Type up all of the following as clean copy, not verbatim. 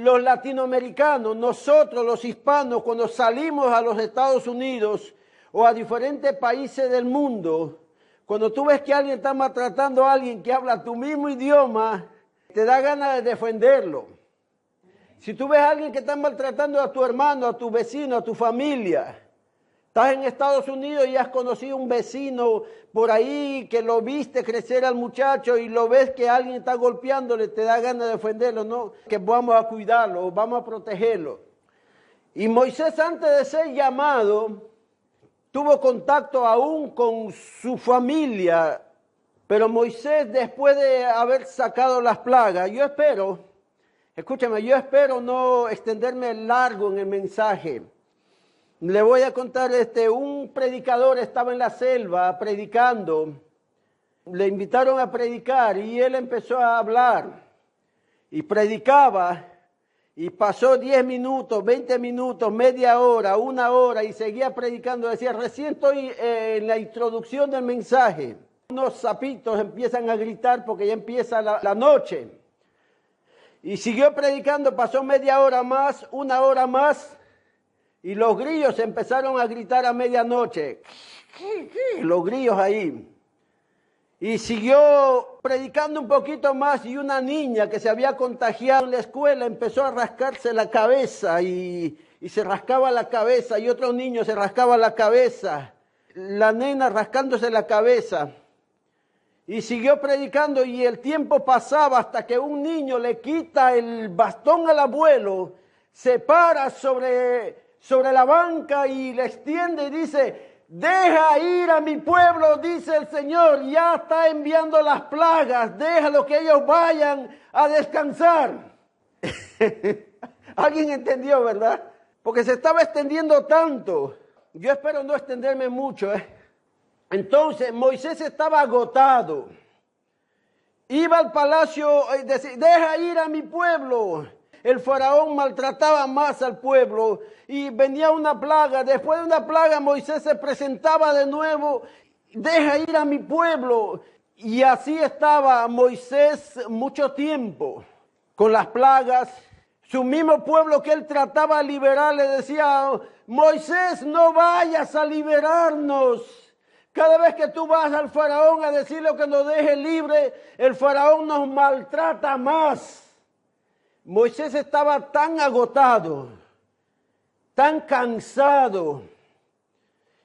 los latinoamericanos, nosotros los hispanos, cuando salimos a los Estados Unidos o a diferentes países del mundo, cuando tú ves que alguien está maltratando a alguien que habla tu mismo idioma, te da ganas de defenderlo. Si tú ves a alguien que está maltratando a tu hermano, a tu vecino, a tu familia, estás en Estados Unidos y has conocido un vecino por ahí que lo viste crecer al muchacho y lo ves que alguien está golpeándole, te da ganas de defenderlo, ¿no? Que vamos a cuidarlo, vamos a protegerlo. Y Moisés, antes de ser llamado, tuvo contacto aún con su familia, pero Moisés, después de haber sacado las plagas, yo espero no extenderme largo en el mensaje. Le voy a contar, un predicador estaba en la selva predicando, le invitaron a predicar y él empezó a hablar y predicaba y pasó 10 minutos, 20 minutos, media hora, 1 hora y seguía predicando. Decía, recién estoy en la introducción del mensaje. Unos sapitos empiezan a gritar porque ya empieza la noche. Y siguió predicando, pasó media hora más, 1 hora más. Y los grillos empezaron a gritar a medianoche. Los grillos ahí. Y siguió predicando un poquito más y una niña que se había contagiado en la escuela empezó a rascarse la cabeza y se rascaba la cabeza y otro niño se rascaba la cabeza. La nena rascándose la cabeza. Y siguió predicando y el tiempo pasaba hasta que un niño le quita el bastón al abuelo, se para sobre la banca y le extiende y dice, deja ir a mi pueblo, dice el Señor, ya está enviando las plagas, déjalo que ellos vayan a descansar. ¿Alguien entendió, verdad? Porque se estaba extendiendo tanto. Yo espero no extenderme mucho, Entonces Moisés estaba agotado. Iba al palacio y decía, deja ir a mi pueblo. El faraón maltrataba más al pueblo y venía una plaga. Después de una plaga Moisés se presentaba de nuevo, deja ir a mi pueblo. Y así estaba Moisés mucho tiempo con las plagas. Su mismo pueblo que él trataba de liberar le decía, Moisés, no vayas a liberarnos. Cada vez que tú vas al faraón a decirle que nos deje libre, el faraón nos maltrata más. Moisés estaba tan agotado, tan cansado.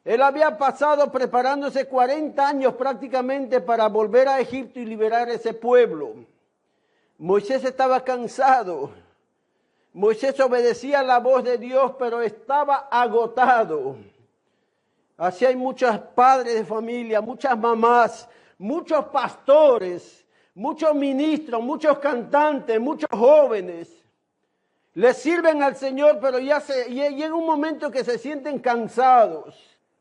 Él había pasado preparándose 40 años prácticamente para volver a Egipto y liberar ese pueblo. Moisés estaba cansado. Moisés obedecía la voz de Dios, pero estaba agotado. Así hay muchos padres de familia, muchas mamás, muchos pastores, muchos ministros, muchos cantantes, muchos jóvenes. Le sirven al Señor, pero llega un momento que se sienten cansados.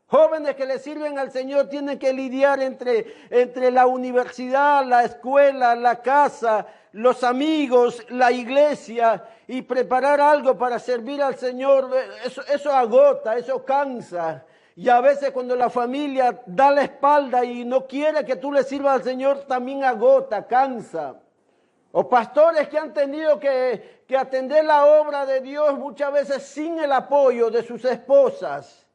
Jóvenes que le sirven al Señor tienen que lidiar entre la universidad, la escuela, la casa, los amigos, la iglesia y preparar algo para servir al Señor. Eso agota, eso cansa. Y a veces cuando la familia da la espalda y no quiere que tú le sirvas al Señor, también agota, cansa. O pastores que han tenido que atender la obra de Dios muchas veces sin el apoyo de sus esposas.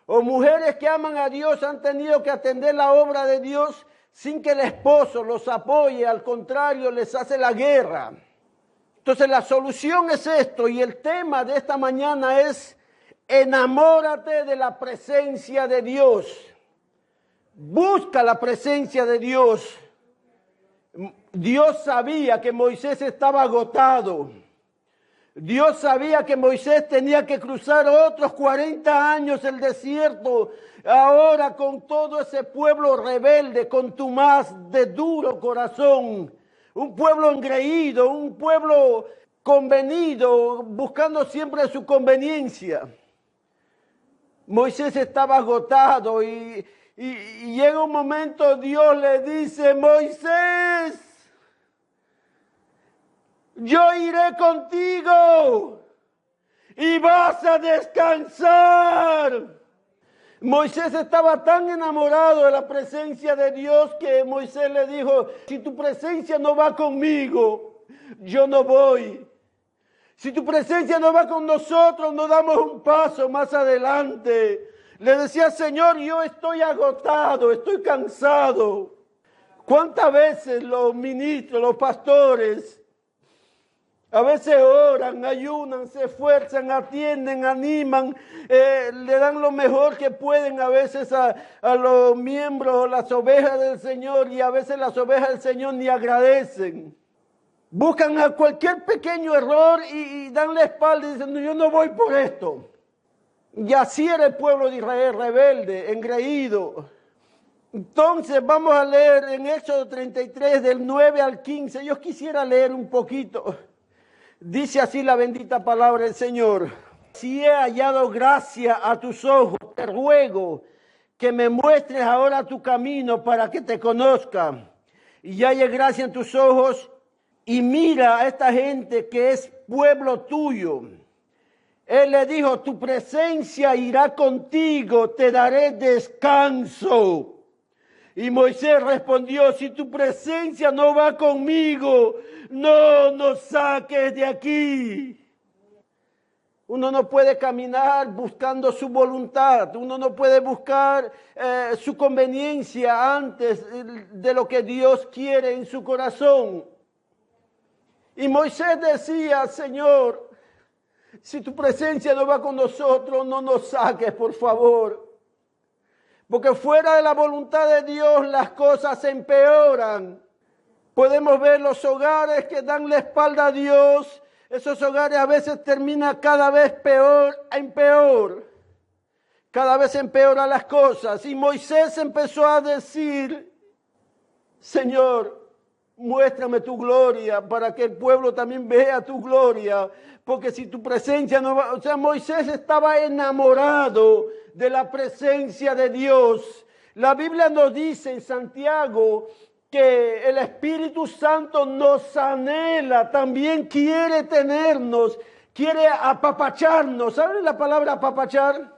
O mujeres que aman a Dios han tenido que atender la obra de Dios sin que el esposo los apoye, al contrario, les hace la guerra. Entonces la solución es esto, y el tema de esta mañana es: enamórate de la presencia de Dios. Busca la presencia de Dios. Dios sabía que Moisés estaba agotado. Dios sabía que Moisés tenía que cruzar otros 40 años el desierto. Ahora con todo ese pueblo rebelde, contumaz, de duro corazón. Un pueblo engreído, un pueblo convenido, buscando siempre su conveniencia. Moisés estaba agotado y llega un momento, Dios le dice: Moisés, yo iré contigo y vas a descansar. Moisés estaba tan enamorado de la presencia de Dios que Moisés le dijo: si tu presencia no va conmigo, yo no voy. Si tu presencia no va con nosotros, no damos un paso más adelante. Le decía, Señor, yo estoy agotado, estoy cansado. ¿Cuántas veces los ministros, los pastores, a veces oran, ayunan, se esfuerzan, atienden, animan, le dan lo mejor que pueden a veces a los miembros, las ovejas del Señor, y a veces las ovejas del Señor ni agradecen? Buscan a cualquier pequeño error y dan la espalda y dicen, no, yo no voy por esto. Y así era el pueblo de Israel, rebelde, engreído. Entonces vamos a leer en Éxodo 33 del 9 al 15. Yo quisiera leer un poquito. Dice así la bendita palabra del Señor. Si he hallado gracia a tus ojos, te ruego que me muestres ahora tu camino para que te conozca. Y halle gracia en tus ojos y mira a esta gente que es pueblo tuyo. Él le dijo, tu presencia irá contigo, te daré descanso. Y Moisés respondió, si tu presencia no va conmigo, no nos saques de aquí. Uno no puede caminar buscando su voluntad, uno no puede buscar su conveniencia antes de lo que Dios quiere en su corazón. Y Moisés decía, Señor, si tu presencia no va con nosotros, no nos saques, por favor. Porque fuera de la voluntad de Dios las cosas se empeoran. Podemos ver los hogares que dan la espalda a Dios. Esos hogares a veces terminan cada vez peor en peor. Cada vez empeoran las cosas. Y Moisés empezó a decir, Señor, muéstrame tu gloria para que el pueblo también vea tu gloria. Porque si tu presencia no va... O sea, Moisés estaba enamorado de la presencia de Dios. La Biblia nos dice en Santiago que el Espíritu Santo nos anhela, también quiere tenernos, quiere apapacharnos. ¿Saben la palabra apapachar?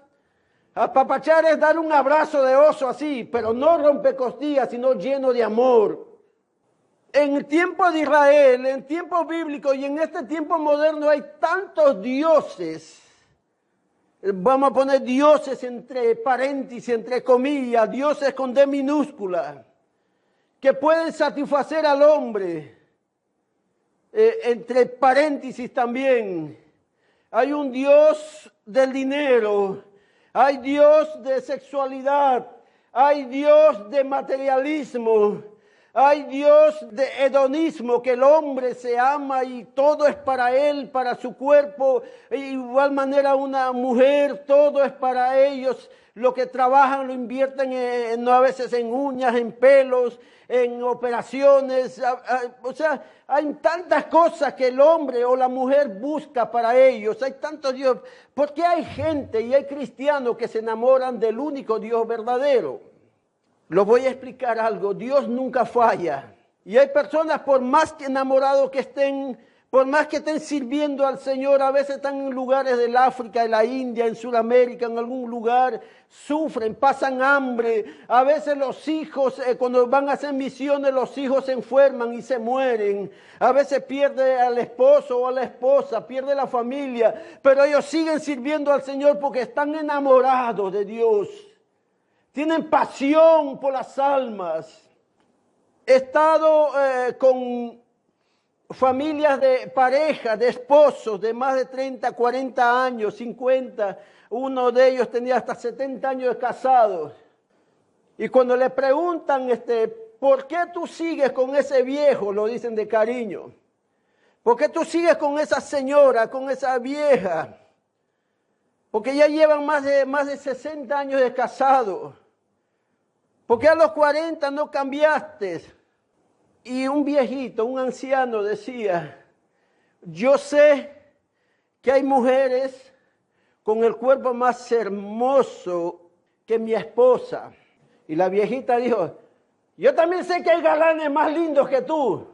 Apapachar es dar un abrazo de oso así, pero no rompecostillas, sino lleno de amor. En el tiempo de Israel, en tiempo bíblico y en este tiempo moderno hay tantos dioses. Vamos a poner dioses entre paréntesis, entre comillas, dioses con D minúscula, que pueden satisfacer al hombre. Entre paréntesis también, hay un Dios del dinero, hay Dios de sexualidad, hay Dios de materialismo, hay Dios de hedonismo, que el hombre se ama y todo es para él, para su cuerpo. De igual manera una mujer, todo es para ellos. Lo que trabajan lo invierten a veces en uñas, en pelos, en operaciones. O sea, hay tantas cosas que el hombre o la mujer busca para ellos. Hay tantos Dios. Porque hay gente y hay cristianos que se enamoran del único Dios verdadero. Les voy a explicar algo. Dios nunca falla. Y hay personas, por más que enamorados que estén, por más que estén sirviendo al Señor, a veces están en lugares del África, de la India, en Sudamérica, en algún lugar, sufren, pasan hambre. A veces los hijos, cuando van a hacer misiones, los hijos se enferman y se mueren. A veces pierde al esposo o a la esposa, pierde la familia. Pero ellos siguen sirviendo al Señor porque están enamorados de Dios. Tienen pasión por las almas. He estado con familias de parejas, de esposos de más de 30, 40 años, 50. Uno de ellos tenía hasta 70 años de casados. Y cuando le preguntan, ¿por qué tú sigues con ese viejo? Lo dicen de cariño. ¿Por qué tú sigues con esa señora, con esa vieja? Porque ya llevan más de 60 años de casados. ¿Por qué a los 40 no cambiaste? Y un viejito, un anciano decía, yo sé que hay mujeres con el cuerpo más hermoso que mi esposa. Y la viejita dijo, yo también sé que hay galanes más lindos que tú,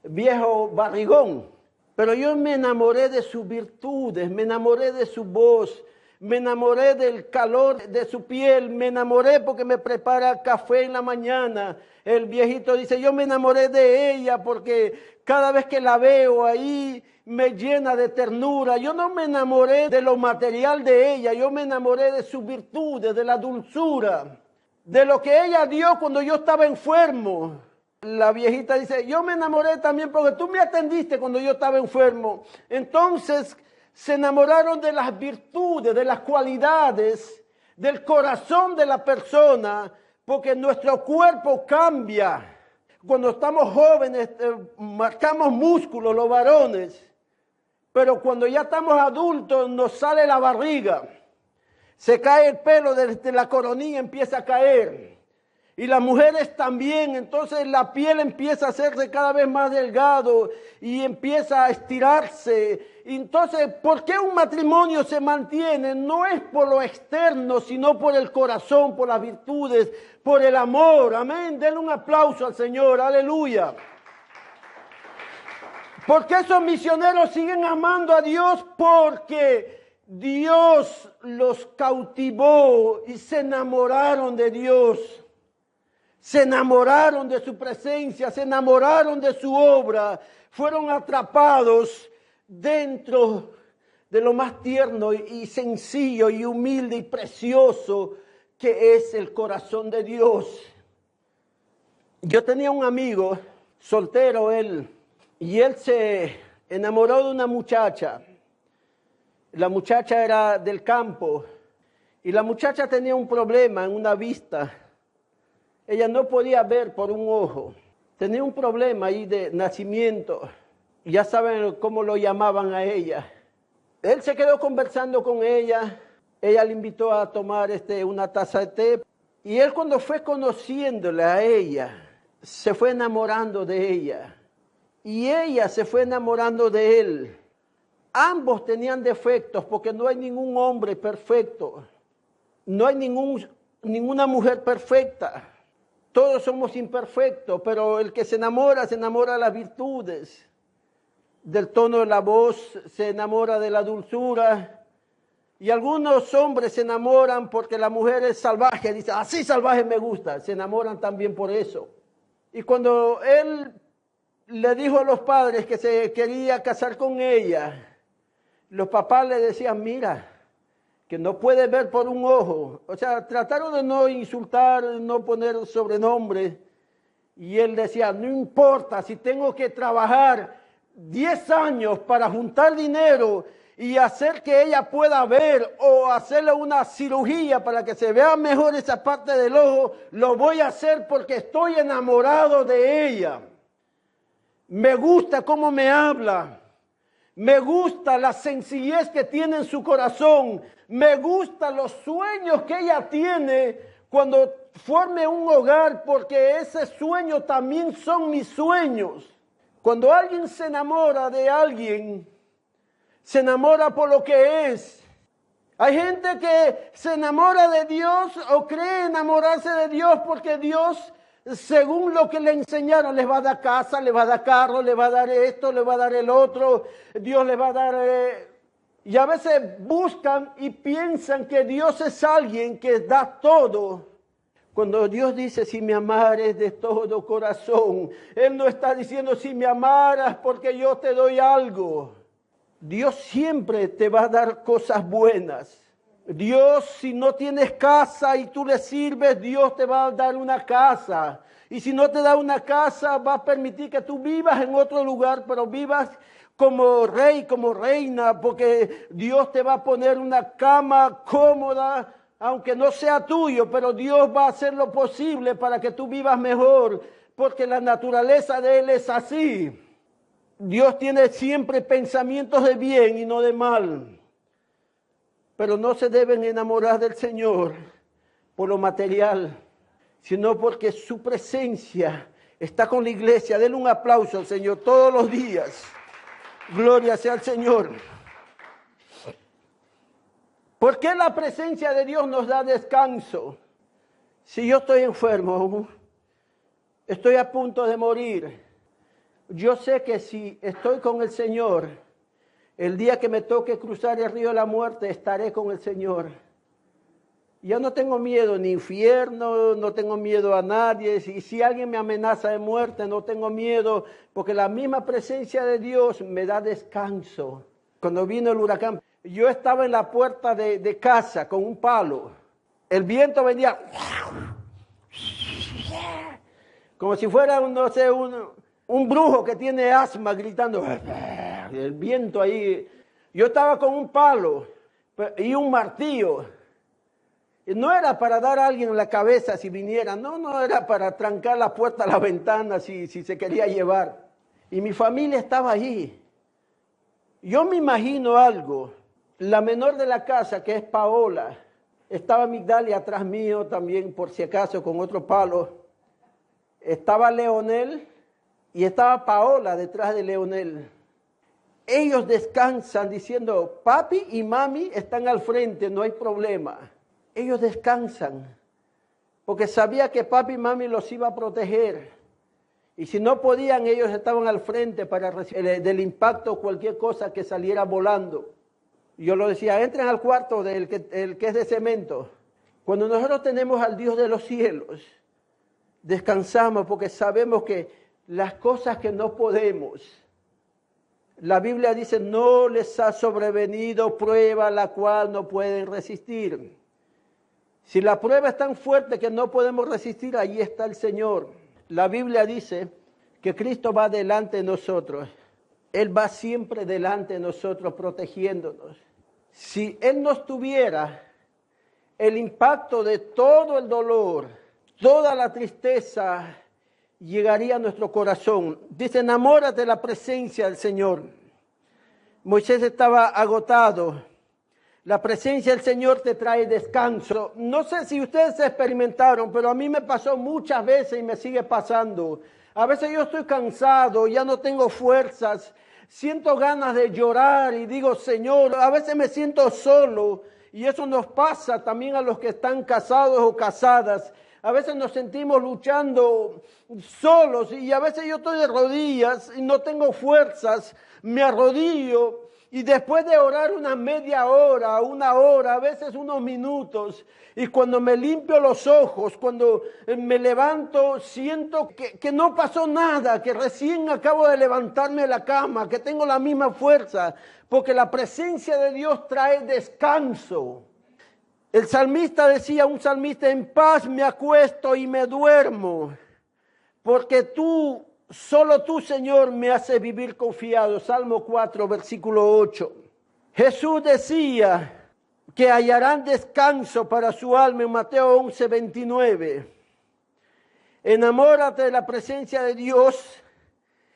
viejo barrigón. Pero yo me enamoré de sus virtudes, me enamoré de su voz, me enamoré del calor de su piel, me enamoré porque me prepara café en la mañana. El viejito dice, yo me enamoré de ella porque cada vez que la veo ahí me llena de ternura. Yo no me enamoré de lo material de ella, yo me enamoré de sus virtudes, de la dulzura, de lo que ella dio cuando yo estaba enfermo. La viejita dice, yo me enamoré también porque tú me atendiste cuando yo estaba enfermo. Entonces se enamoraron de las virtudes, de las cualidades, del corazón de la persona, porque nuestro cuerpo cambia. Cuando estamos jóvenes, marcamos músculos los varones, pero cuando ya estamos adultos nos sale la barriga, se cae el pelo desde la coronilla, empieza a caer. Y las mujeres también, entonces la piel empieza a hacerse cada vez más delgado y empieza a estirarse. Entonces, ¿por qué un matrimonio se mantiene? No es por lo externo, sino por el corazón, por las virtudes, por el amor. Amén. Denle un aplauso al Señor. Aleluya. ¿Por qué esos misioneros siguen amando a Dios? Porque Dios los cautivó y se enamoraron de Dios. Se enamoraron de su presencia, se enamoraron de su obra, fueron atrapados dentro de lo más tierno y sencillo y humilde y precioso que es el corazón de Dios. Yo tenía un amigo, soltero él, y él se enamoró de una muchacha. La muchacha era del campo y la muchacha tenía un problema en una vista. Ella no podía ver por un ojo. Tenía un problema ahí de nacimiento. Ya saben cómo lo llamaban a ella. Él se quedó conversando con ella. Ella le invitó a tomar una taza de té. Y él cuando fue conociéndola a ella, se fue enamorando de ella. Y ella se fue enamorando de él. Ambos tenían defectos porque no hay ningún hombre perfecto. No hay ninguna mujer perfecta. Todos somos imperfectos, pero el que se enamora de las virtudes, del tono de la voz, se enamora de la dulzura. Y algunos hombres se enamoran porque la mujer es salvaje, dice, así salvaje me gusta, se enamoran también por eso. Y cuando él le dijo a los padres que se quería casar con ella, los papás le decían, mira, que no puede ver por un ojo. O sea, trataron de no insultar, no poner sobrenombre. Y él decía, no importa si tengo que trabajar 10 años para juntar dinero y hacer que ella pueda ver o hacerle una cirugía para que se vea mejor esa parte del ojo, lo voy a hacer porque estoy enamorado de ella. Me gusta cómo me habla. Me gusta la sencillez que tiene en su corazón. Me gustan los sueños que ella tiene cuando forme un hogar, porque ese sueño también son mis sueños. Cuando alguien se enamora de alguien, se enamora por lo que es. Hay gente que se enamora de Dios o cree enamorarse de Dios porque Dios, según lo que le enseñaron, les va a dar casa, les va a dar carro, les va a dar esto, les va a dar el otro. Dios les va a dar... Y a veces buscan y piensan que Dios es alguien que da todo. Cuando Dios dice, si me amares de todo corazón, Él no está diciendo, si me amaras porque yo te doy algo. Dios siempre te va a dar cosas buenas. Dios, si no tienes casa y tú le sirves, Dios te va a dar una casa. Y si no te da una casa, va a permitir que tú vivas en otro lugar, pero vivas como rey, como reina, porque Dios te va a poner una cama cómoda, aunque no sea tuyo, pero Dios va a hacer lo posible para que tú vivas mejor, porque la naturaleza de Él es así. Dios tiene siempre pensamientos de bien y no de mal. Pero no se deben enamorar del Señor por lo material, sino porque su presencia está con la iglesia. Denle un aplauso al Señor todos los días. Gloria sea al Señor. ¿Por qué la presencia de Dios nos da descanso? Si yo estoy enfermo, estoy a punto de morir, yo sé que si estoy con el Señor, El día que me toque cruzar el río de la muerte, estaré con el Señor. Ya no tengo miedo ni infierno, no tengo miedo a nadie. Y si alguien me amenaza de muerte, no tengo miedo, porque la misma presencia de Dios me da descanso. Cuando vino el huracán, yo estaba en la puerta de casa con un palo. El viento venía como si fuera, no sé, un brujo que tiene asma gritando. El viento ahí. Yo estaba con un palo y un martillo. No era para dar a alguien en la cabeza si viniera. No era para trancar la puerta a la ventana si se quería llevar. Y mi familia estaba allí. Yo me imagino algo. La menor de la casa, que es Paola, estaba Migdalia atrás mío también, por si acaso, con otro palo. Estaba Leonel y estaba Paola detrás de Leonel. Ellos descansan diciendo, papi y mami están al frente, no hay problema. Ellos descansan porque sabía que papi y mami los iba a proteger. Y si no podían, ellos estaban al frente para recibir del impacto cualquier cosa que saliera volando. Yo lo decía, entren al cuarto el que es de cemento. Cuando nosotros tenemos al Dios de los cielos, descansamos porque sabemos que las cosas que no podemos, la Biblia dice, no les ha sobrevenido prueba la cual no pueden resistir. Si la prueba es tan fuerte que no podemos resistir, ahí está el Señor. La Biblia dice que Cristo va delante de nosotros. Él va siempre delante de nosotros protegiéndonos. Si Él no estuviera, el impacto de todo el dolor, toda la tristeza llegaría a nuestro corazón. Dice, enamórate de la presencia del Señor. Moisés estaba agotado. La presencia del Señor te trae descanso. No sé si ustedes experimentaron, pero a mí me pasó muchas veces y me sigue pasando. A veces yo estoy cansado, ya no tengo fuerzas, siento ganas de llorar y digo, Señor, a veces me siento solo. Y eso nos pasa también a los que están casados o casadas. A veces nos sentimos luchando solos y a veces yo estoy de rodillas y no tengo fuerzas, me arrodillo y después de orar una media hora, una hora, a veces unos minutos, y cuando me limpio los ojos, cuando me levanto, siento que no pasó nada, que recién acabo de levantarme de la cama, que tengo la misma fuerza, porque la presencia de Dios trae descanso. El salmista decía, un salmista, en paz me acuesto y me duermo, porque solo tú, Señor, me haces vivir confiado. Salmo 4, versículo 8. Jesús decía que hallarán descanso para su alma en Mateo 11, 29. Enamórate de la presencia de Dios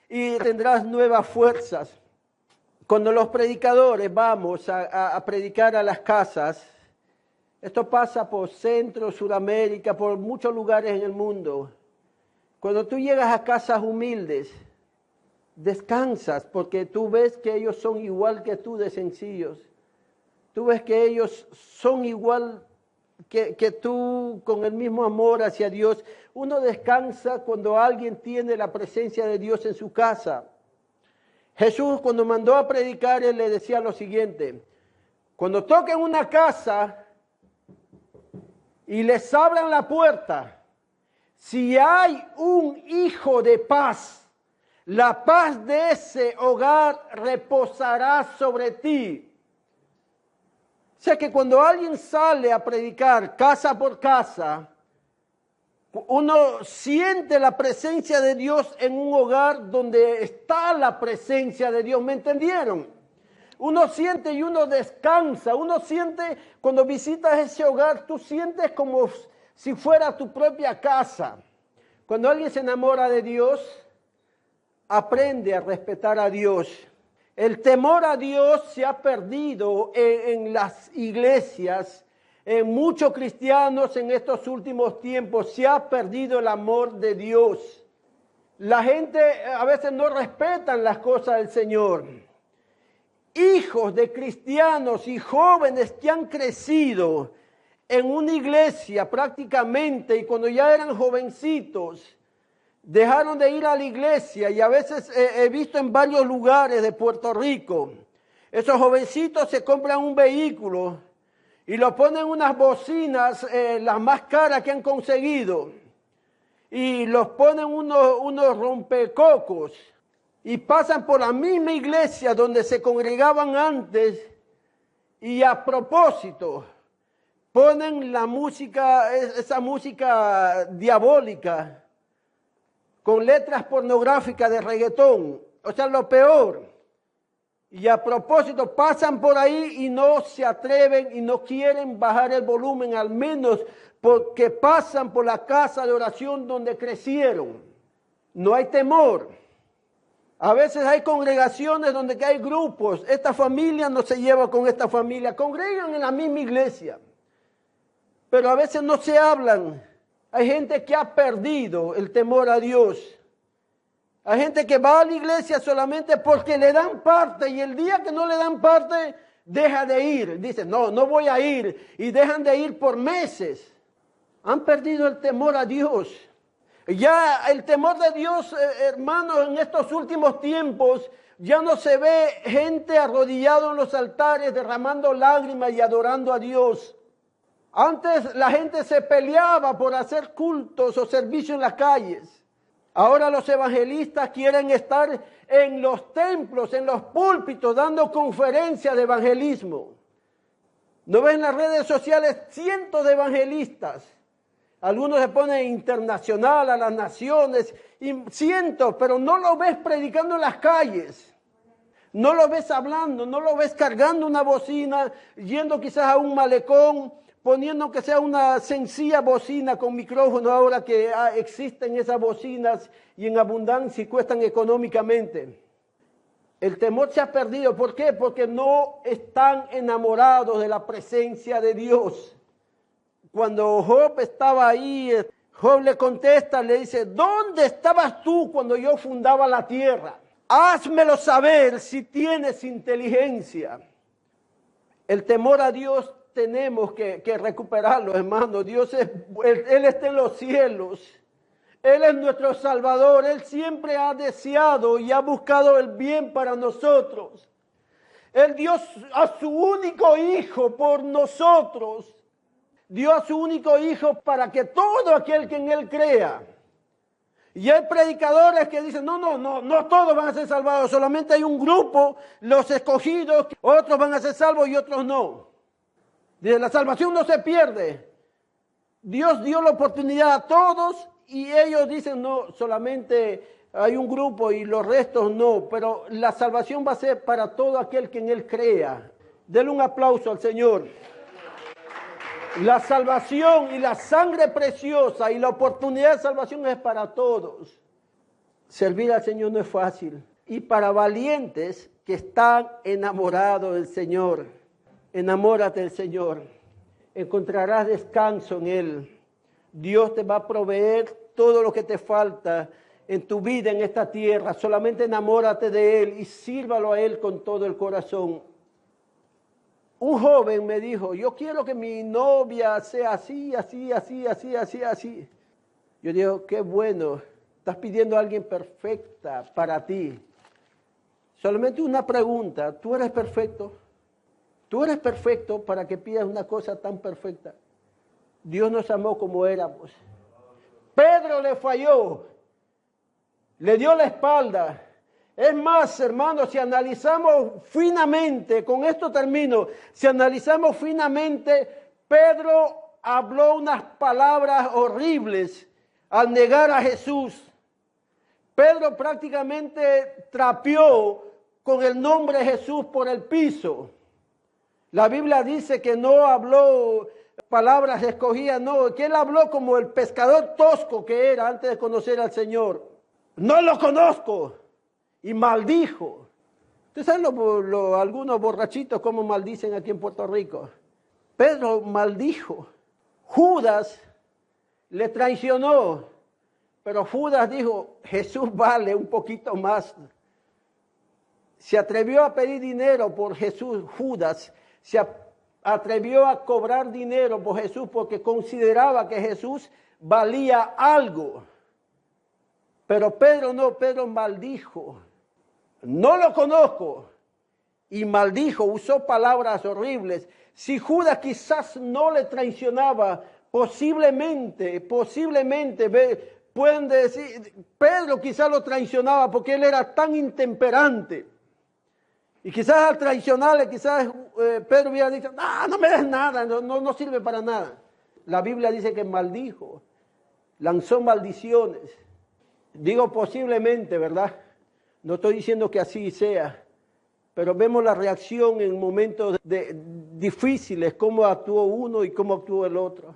y tendrás nuevas fuerzas. Cuando los predicadores vamos a predicar a las casas, esto pasa por Centro, Sudamérica, por muchos lugares en el mundo. Cuando tú llegas a casas humildes, descansas porque tú ves que ellos son igual que tú de sencillos. Tú ves que ellos son igual que tú con el mismo amor hacia Dios. Uno descansa cuando alguien tiene la presencia de Dios en su casa. Jesús cuando mandó a predicar, Él le decía lo siguiente, cuando toquen una casa y les abran la puerta, si hay un hijo de paz, la paz de ese hogar reposará sobre ti. O sea que cuando alguien sale a predicar casa por casa, uno siente la presencia de Dios en un hogar donde está la presencia de Dios. ¿Me entendieron? Uno siente y uno descansa. Uno siente, cuando visitas ese hogar, tú sientes como si fuera tu propia casa. Cuando alguien se enamora de Dios, aprende a respetar a Dios. El temor a Dios se ha perdido en las iglesias, en muchos cristianos en estos últimos tiempos. Se ha perdido el amor de Dios. La gente a veces no respetan las cosas del Señor. Hijos de cristianos y jóvenes que han crecido en una iglesia prácticamente y cuando ya eran jovencitos, dejaron de ir a la iglesia y a veces he visto en varios lugares de Puerto Rico Esos jovencitos se compran un vehículo y lo ponen unas bocinas, las más caras que han conseguido, y los ponen unos rompecocos, y pasan por la misma iglesia donde se congregaban antes, y a propósito ponen la música, esa música diabólica, con letras pornográficas de reggaetón, o sea, lo peor. Y a propósito pasan por ahí y no se atreven y no quieren bajar el volumen, al menos porque pasan por la casa de oración donde crecieron. No hay temor. A veces hay congregaciones donde hay grupos. Esta familia no se lleva con esta familia. Congregan en la misma iglesia, pero a veces no se hablan. Hay gente que ha perdido el temor a Dios. Hay gente que va a la iglesia solamente porque le dan parte, y el día que no le dan parte, deja de ir. Dice, no voy a ir, y dejan de ir por meses. Han perdido el temor a Dios. Ya el temor de Dios, hermanos, en estos últimos tiempos, ya no se ve gente arrodillado en los altares, derramando lágrimas y adorando a Dios. Antes la gente se peleaba por hacer cultos o servicios en las calles. Ahora los evangelistas quieren estar en los templos, en los púlpitos, dando conferencias de evangelismo. ¿No ven en las redes sociales cientos de evangelistas? Algunos se ponen internacional, a las naciones, y cientos, pero no lo ves predicando en las calles. No lo ves hablando, no lo ves cargando una bocina, yendo quizás a un malecón, poniendo que sea una sencilla bocina con micrófono, ahora que existen esas bocinas y en abundancia y cuestan económicamente. El temor se ha perdido. ¿Por qué? Porque no están enamorados de la presencia de Dios. Cuando Job estaba ahí, Job le contesta, le dice, ¿dónde estabas tú cuando yo fundaba la tierra? Házmelo saber si tienes inteligencia. El temor a Dios tenemos que recuperarlo, hermano. Dios Él está en los cielos. Él es nuestro Salvador. Él siempre ha deseado y ha buscado el bien para nosotros. Él dio a su único Hijo por nosotros. Dio a su único Hijo para que todo aquel que en Él crea. Y hay predicadores que dicen, no todos van a ser salvados. Solamente hay un grupo, los escogidos, otros van a ser salvos y otros no. Dice, la salvación no se pierde. Dios dio la oportunidad a todos y ellos dicen, no, solamente hay un grupo y los restos no. Pero la salvación va a ser para todo aquel que en Él crea. Denle un aplauso al Señor. La salvación y la sangre preciosa y la oportunidad de salvación es para todos. Servir al Señor no es fácil. Y para valientes que están enamorados del Señor. Enamórate del Señor, encontrarás descanso en Él. Dios te va a proveer todo lo que te falta en tu vida en esta tierra. Solamente enamórate de Él y sírvalo a Él con todo el corazón. Un joven me dijo, yo quiero que mi novia sea así. Yo digo, qué bueno, estás pidiendo a alguien perfecta para ti. Solamente una pregunta, ¿tú eres perfecto? ¿Tú eres perfecto para que pidas una cosa tan perfecta? Dios nos amó como éramos. Pedro le falló, le dio la espalda. Es más, hermanos, si analizamos finamente, con esto termino, si analizamos finamente, Pedro habló unas palabras horribles al negar a Jesús. Pedro prácticamente trapeó con el nombre de Jesús por el piso. La Biblia dice que no habló palabras escogidas, no, que él habló como el pescador tosco que era antes de conocer al Señor. No lo conozco. Y maldijo. ¿Ustedes saben algunos borrachitos cómo maldicen aquí en Puerto Rico? Pedro maldijo. Judas le traicionó. Pero Judas dijo, Jesús vale un poquito más. Se atrevió a pedir dinero por Jesús. Judas se atrevió a cobrar dinero por Jesús porque consideraba que Jesús valía algo. Pero Pedro no, Pedro maldijo. No lo conozco. y maldijo, usó palabras horribles. Si Judas quizás no le traicionaba, posiblemente, pueden decir, Pedro quizás lo traicionaba porque él era tan intemperante. Y quizás al traicionarle, Pedro hubiera dicho, no me des nada, no sirve para nada. La Biblia dice que maldijo, lanzó maldiciones. Digo posiblemente, ¿verdad? No estoy diciendo que así sea, pero vemos la reacción en momentos difíciles, cómo actuó uno y cómo actuó el otro.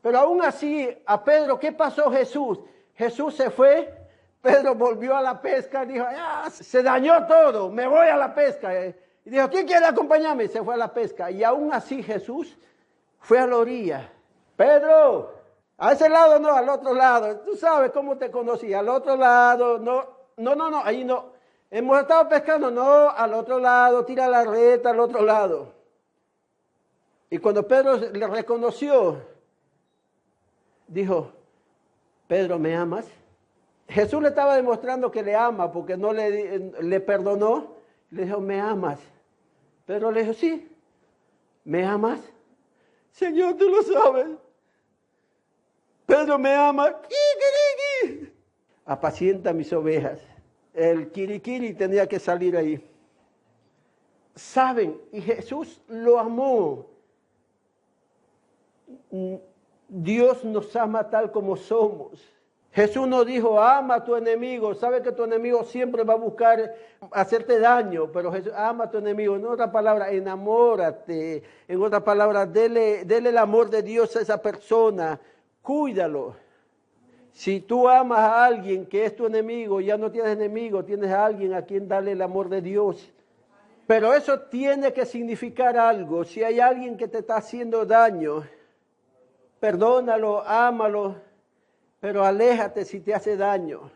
Pero aún así, a Pedro, ¿qué pasó Jesús? Jesús se fue, Pedro volvió a la pesca, dijo, se dañó todo, me voy a la pesca. Y dijo, ¿quién quiere acompañarme? Y se fue a la pesca. Y aún así Jesús fue a la orilla. Pedro, a ese lado no, al otro lado. Tú sabes cómo te conocí, al otro lado, no, ahí no. Hemos estado pescando, no, al otro lado, tira la red al otro lado. Y cuando Pedro le reconoció, dijo, Pedro, ¿me amas? Jesús le estaba demostrando que le ama porque no le perdonó. Le dijo, ¿me amas? Pedro le dijo, sí, ¿me amas? Señor, tú lo sabes. Pedro me ama. ¡Kikiriki! Apacienta mis ovejas. El kirikiri tenía que salir ahí. ¿Saben? Y Jesús lo amó. Dios nos ama tal como somos. Jesús nos dijo, ama a tu enemigo. Sabe que tu enemigo siempre va a buscar hacerte daño, pero Jesús ama a tu enemigo. En otra palabra, enamórate. En otra palabra, dele el amor de Dios a esa persona. Cuídalo. Si tú amas a alguien que es tu enemigo, ya no tienes enemigo, tienes a alguien a quien darle el amor de Dios. Pero eso tiene que significar algo. Si hay alguien que te está haciendo daño, perdónalo, ámalo, pero aléjate si te hace daño.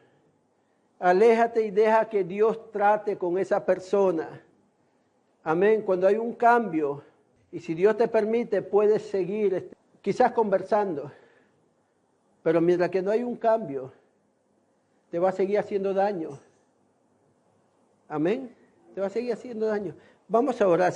Aléjate y deja que Dios trate con esa persona. Amén. Cuando hay un cambio, y si Dios te permite, puedes seguir quizás conversando. Pero mientras que no hay un cambio, te va a seguir haciendo daño. Amén. Te va a seguir haciendo daño. Vamos a orar.